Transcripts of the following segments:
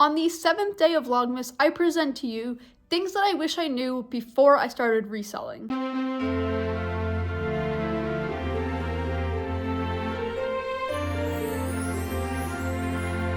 On the 7th day of Vlogmas, I present to you things that I wish I knew before I started reselling.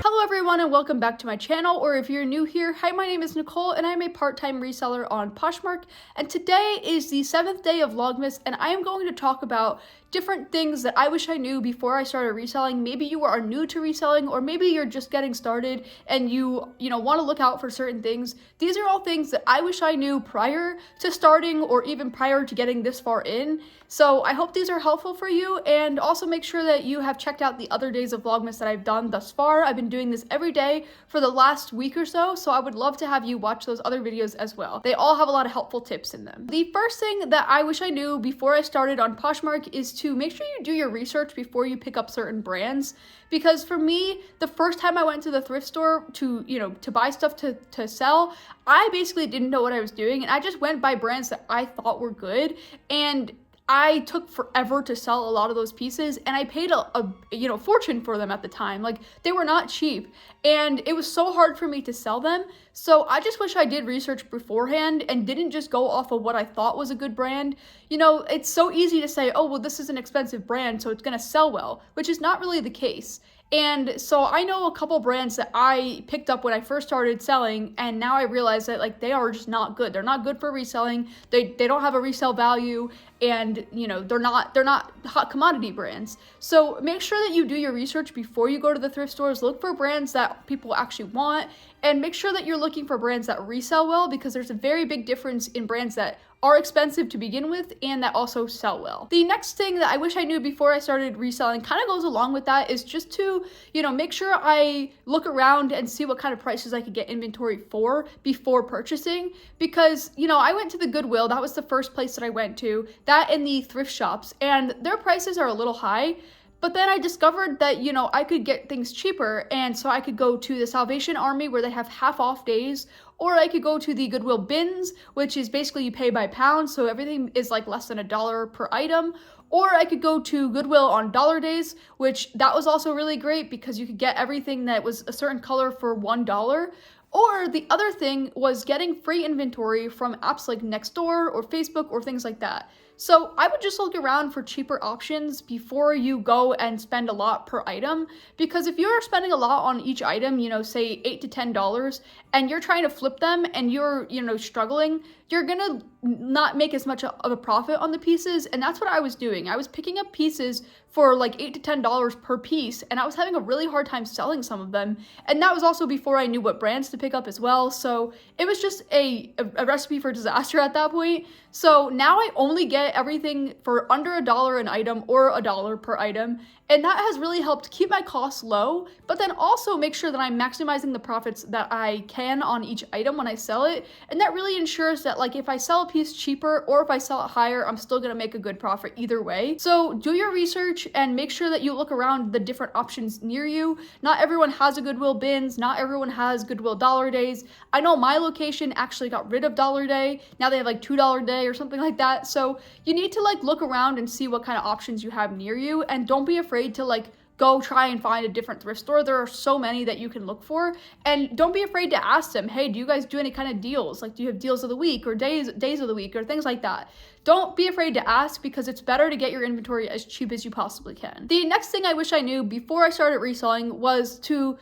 Hello everyone and welcome back to my channel, or if you're new here, hi, my name is Nicole and I'm a part-time reseller on Poshmark, and today is the 7th day of Vlogmas and I am going to talk about different things that I wish I knew before I started reselling. Maybe you are new to reselling, or maybe you're just getting started and you want to look out for certain things. These are all things that I wish I knew prior to starting or even prior to getting this far in. So I hope these are helpful for you, and also make sure that you have checked out the other days of Vlogmas that I've done thus far. I've been doing this every day for the last week or so I would love to have you watch those other videos as well. They all have a lot of helpful tips in them. The first thing that I wish I knew before I started on Poshmark is to make sure you do your research before you pick up certain brands. Because for me, the first time I went to the thrift store to buy stuff to sell, I basically didn't know what I was doing, and I just went by brands that I thought were good, and I took forever to sell a lot of those pieces, and I paid a fortune for them at the time. Like, they were not cheap, and it was so hard for me to sell them. So I just wish I did research beforehand and didn't just go off of what I thought was a good brand. It's so easy to say, oh, well, this is an expensive brand, so it's gonna sell well, which is not really the case. And so I know a couple brands that I picked up when I first started selling, and now I realize that they are just not good. They're not good for reselling. They don't have a resale value, and they're not hot commodity brands. So make sure that you do your research before you go to the thrift stores. Look for brands that people actually want, and make sure that you're looking for brands that resell well, because there's a very big difference in brands that are expensive to begin with and that also sell well. The next thing that I wish I knew before I started reselling kind of goes along with that, is just to, make sure I look around and see what kind of prices I could get inventory for before purchasing. Because, I went to the Goodwill. That was the first place that I went to, that and the thrift shops, and their prices are a little high. But then I discovered that, I could get things cheaper, and so I could go to the Salvation Army where they have half off days, or I could go to the Goodwill bins, which is basically you pay by pound, so everything is like less than $1 per item. Or I could go to Goodwill on dollar days, which that was also really great because you could get everything that was a certain color for $1. Or the other thing was getting free inventory from apps like Nextdoor or Facebook or things like that. So I would just look around for cheaper options before you go and spend a lot per item, because if you're spending a lot on each item, say $8 to $10, and you're trying to flip them and you're, struggling, you're gonna not make as much of a profit on the pieces. And that's what I was doing. I was picking up pieces for like $8 to $10 per piece, and I was having a really hard time selling some of them. And that was also before I knew what brands to pick up as well. So it was just a recipe for disaster at that point. So now I only get everything for under $1 an item or $1 per item. And that has really helped keep my costs low, but then also make sure that I'm maximizing the profits that I can on each item when I sell it. And that really ensures that if I sell a piece cheaper or if I sell it higher, I'm still gonna make a good profit either way. So do your research and make sure that you look around the different options near you. Not everyone has a Goodwill bins, not everyone has Goodwill dollar days. I know my location actually got rid of dollar day. Now they have $2 day or something like that. So you need to look around and see what kind of options you have near you, and don't be afraid to go try and find a different thrift store. There are so many that you can look for, and don't be afraid to ask them, hey, do you guys do any kind of deals? Do you have deals of the week or days of the week or things like that? Don't be afraid to ask, because it's better to get your inventory as cheap as you possibly can. The next thing I wish I knew before I started reselling was to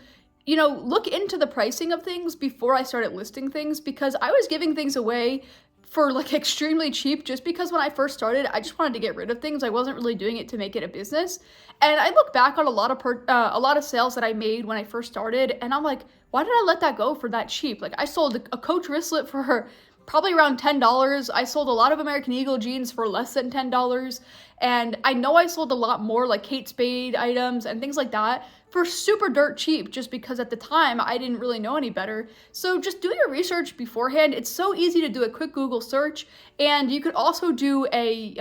look into the pricing of things before I started listing things, because I was giving things away for extremely cheap just because when I first started, I just wanted to get rid of things. I wasn't really doing it to make it a business. And I look back on a lot of sales that I made when I first started, and I'm like, why did I let that go for that cheap? I sold a Coach wristlet for probably around $10. I sold a lot of American Eagle jeans for less than $10. And I know I sold a lot more Kate Spade items and things like that for super dirt cheap, just because at the time I didn't really know any better. So just do your research beforehand. It's so easy to do a quick Google search, and you could also do a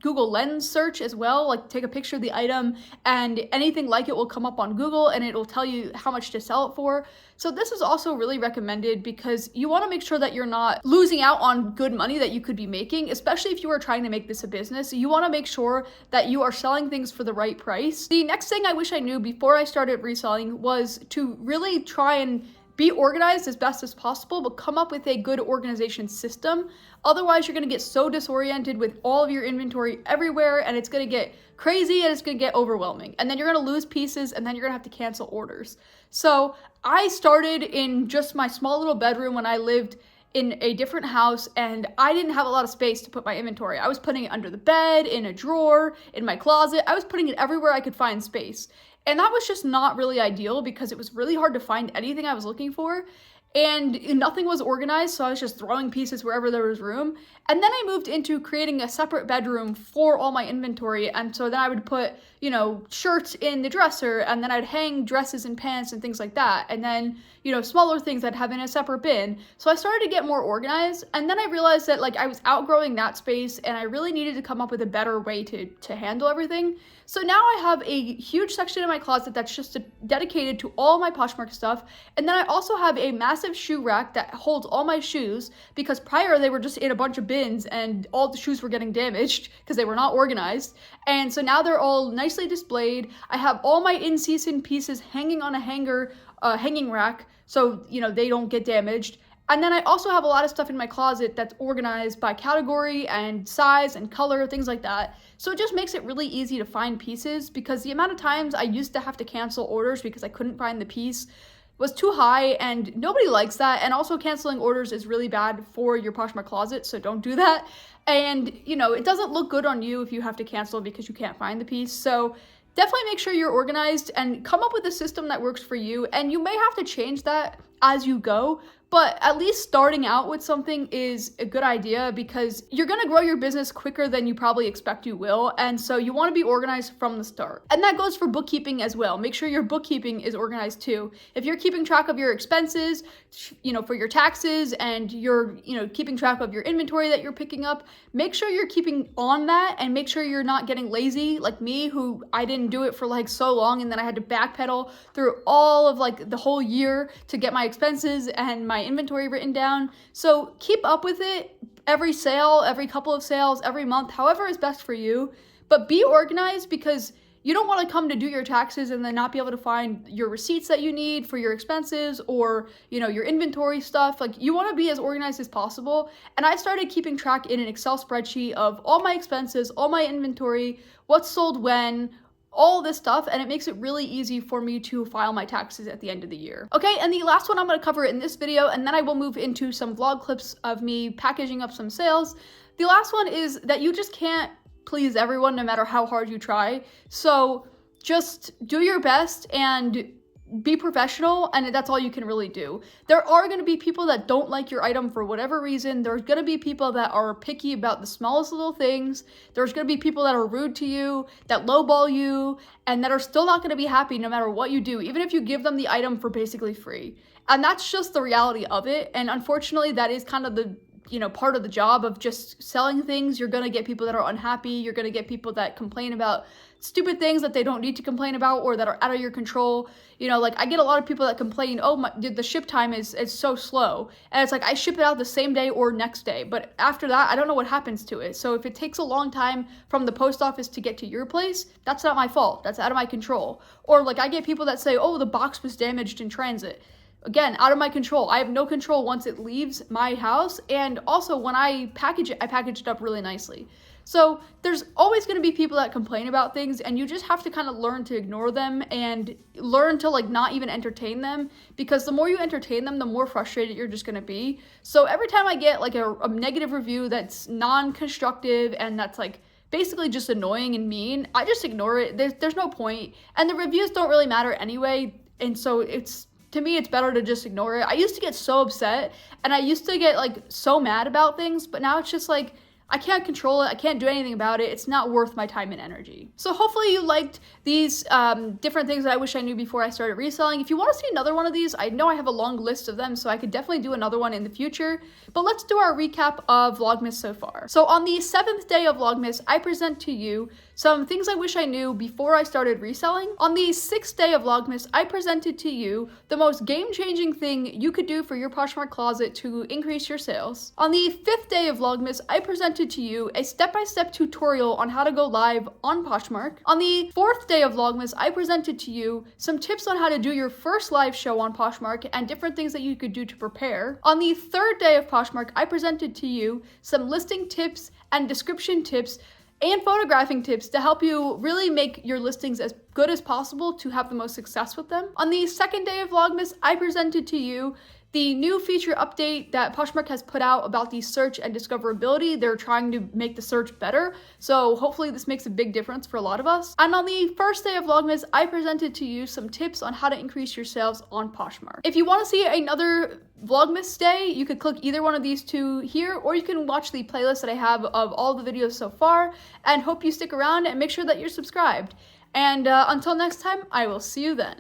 Google Lens search as well, take a picture of the item and anything like it will come up on Google and it will tell you how much to sell it for. So this is also really recommended because you want to make sure that you're not losing out on good money that you could be making, especially if you are trying to make this a business. You want to make sure that you are selling things for the right price. The next thing I wish I knew before I started reselling was to really try and be organized as best as possible, but come up with a good organization system. Otherwise, you're gonna get so disoriented with all of your inventory everywhere, and it's gonna get crazy and it's gonna get overwhelming. And then you're gonna lose pieces, and then you're gonna have to cancel orders. So I started in just my small little bedroom when I lived in a different house, and I didn't have a lot of space to put my inventory. I was putting it under the bed, in a drawer, in my closet. I was putting it everywhere I could find space. And that was just not really ideal because it was really hard to find anything I was looking for. And nothing was organized, so I was just throwing pieces wherever there was room. And then I moved into creating a separate bedroom for all my inventory. And so then I would put, you know, shirts in the dresser, and then I'd hang dresses and pants and things like that. And then, you know, smaller things I'd have in a separate bin. So I started to get more organized. And then I realized that like I was outgrowing that space, and I really needed to come up with a better way to handle everything. So now I have a huge section in my closet that's just dedicated to all my Poshmark stuff. And then I also have a massive shoe rack that holds all my shoes, because prior they were just in a bunch of bins and all the shoes were getting damaged because they were not organized. And so now they're all nicely displayed. I have all my in-season pieces hanging on a hanging rack, so, you know, they don't get damaged. And then I also have a lot of stuff in my closet that's organized by category and size and color, things like that. So it just makes it really easy to find pieces, because the amount of times I used to have to cancel orders because I couldn't find the piece was too high, and nobody likes that. And also canceling orders is really bad for your Poshmark closet, so don't do that. And, you know, it doesn't look good on you if you have to cancel because you can't find the piece. So definitely make sure you're organized and come up with a system that works for you. And you may have to change that as you go, but at least starting out with something is a good idea, because you're gonna grow your business quicker than you probably expect you will. And so you wanna be organized from the start. And that goes for bookkeeping as well. Make sure your bookkeeping is organized too. If you're keeping track of your expenses, you know, for your taxes, and you're, you know, keeping track of your inventory that you're picking up, make sure you're keeping on that, and make sure you're not getting lazy like me, who I didn't do it for like so long, and then I had to backpedal through all of like the whole year to get my expenses and my inventory written down. So keep up with it every sale, every couple of sales, every month, however is best for you. But be organized, because you don't want to come to do your taxes and then not be able to find your receipts that you need for your expenses, or, you know, your inventory stuff. Like, you want to be as organized as possible. And I started keeping track in an Excel spreadsheet of all my expenses, all my inventory, what's sold when, all this stuff, and it makes it really easy for me to file my taxes at the end of the year. Okay, and the last one I'm going to cover in this video, and then I will move into some vlog clips of me packaging up some sales. The last one is that you just can't please everyone no matter how hard you try. So just do your best and be professional, and that's all you can really do. There are going to be people that don't like your item for whatever reason. There's going to be people that are picky about the smallest little things. There's going to be people that are rude to you, that lowball you, and that are still not going to be happy no matter what you do, even if you give them the item for basically free. And that's just the reality of it. And unfortunately, that is kind of the, you know, part of the job of just selling things. You're going to get people that are unhappy. You're going to get people that complain about stupid things that they don't need to complain about, or that are out of your control. You know, like, I get a lot of people that complain, oh, the ship time is so slow. And it's like, I ship it out the same day or next day, but after that, I don't know what happens to it. So if it takes a long time from the post office to get to your place, that's not my fault. That's out of my control. Or like, I get people that say, oh, the box was damaged in transit. Again, out of my control. I have no control once it leaves my house. And also, when I package it up really nicely. So there's always going to be people that complain about things, and you just have to kind of learn to ignore them and learn to like not even entertain them, because the more you entertain them, the more frustrated you're just going to be. So every time I get like a negative review that's non-constructive and that's like basically just annoying and mean, I just ignore it. There's no point. And the reviews don't really matter anyway. And so to me, it's better to just ignore it. I used to get so upset, and I used to get like so mad about things, but now it's just like, I can't control it. I can't do anything about it. It's not worth my time and energy. So hopefully you liked these different things that I wish I knew before I started reselling. If you want to see another one of these, I know I have a long list of them, so I could definitely do another one in the future. But let's do our recap of Vlogmas so far. So on the 7th day of Vlogmas, I present to you some things I wish I knew before I started reselling. On the 6th day of Vlogmas, I presented to you the most game-changing thing you could do for your Poshmark closet to increase your sales. On the 5th day of Vlogmas, I presented presented to you a step-by-step tutorial on how to go live on Poshmark. On the 4th day of Vlogmas, I presented to you some tips on how to do your first live show on Poshmark and different things that you could do to prepare. On the 3rd day of Poshmark, I presented to you some listing tips and description tips and photographing tips to help you really make your listings as good as possible to have the most success with them. On the 2nd day of Vlogmas, I presented to you the new feature update that Poshmark has put out about the search and discoverability. They're trying to make the search better, so hopefully this makes a big difference for a lot of us. And on the 1st day of Vlogmas, I presented to you some tips on how to increase your sales on Poshmark. If you want to see another Vlogmas day, you could click either one of these two here, or you can watch the playlist that I have of all the videos so far, and hope you stick around and make sure that you're subscribed. And until next time, I will see you then.